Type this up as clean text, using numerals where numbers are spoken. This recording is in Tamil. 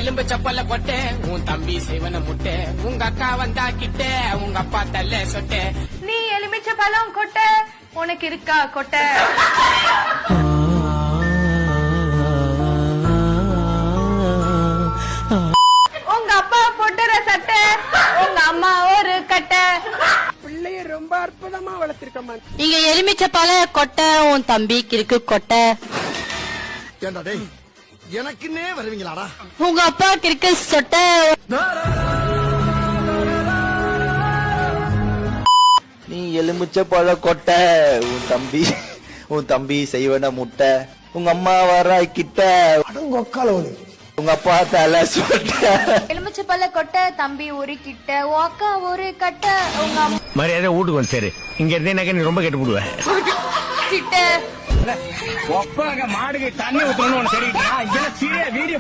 எலும்பு சப்பல்ல கொட்டை உன் தம்பி செய்வன முட்டை உங்க அக்கா வந்தா கிட்ட உங்க அப்பா தல்ல சொட்டை நீ எலுமிச்ச பழம் கொட்ட உனக்கு இருக்கா கொட்ட உங்க அப்பா போட்டுற சட்டை உங்க அம்மா ஒரு கட்டை பிள்ளைய ரொம்ப அற்புதமா வளர்த்திருக்கமா இங்க எலுமிச்ச பழம் கொட்டை உன் தம்பிக்கு இருக்கு கொட்டை ஏண்டா டேய் எனக்குன்னே வருவீங்களாடா உங்க அப்பாவுக்கு இருக்கு சொட்டை நீ எலுமிச்ச பழ கொட்டை உன் தம்பி செய்வன முட்டை உங்க அம்மா வர கிட்ட உங்க அப்பா தலை சொட்ட எலுமிச்ச பழ கொட்டை தம்பி ஒரு கிட்ட அக்கா ஒரு கட்டை உங்க அம்மா மரியாதை வீட்டுக்கு வந்து சரி இங்க இருந்தேனாக்க நீ ரொம்ப கெட்டு போடுவேன் கிட்ட ஒப்பாக மாடுக்கு தண்ணி ஊத்தணும்னு தெரியுமா வீடியோ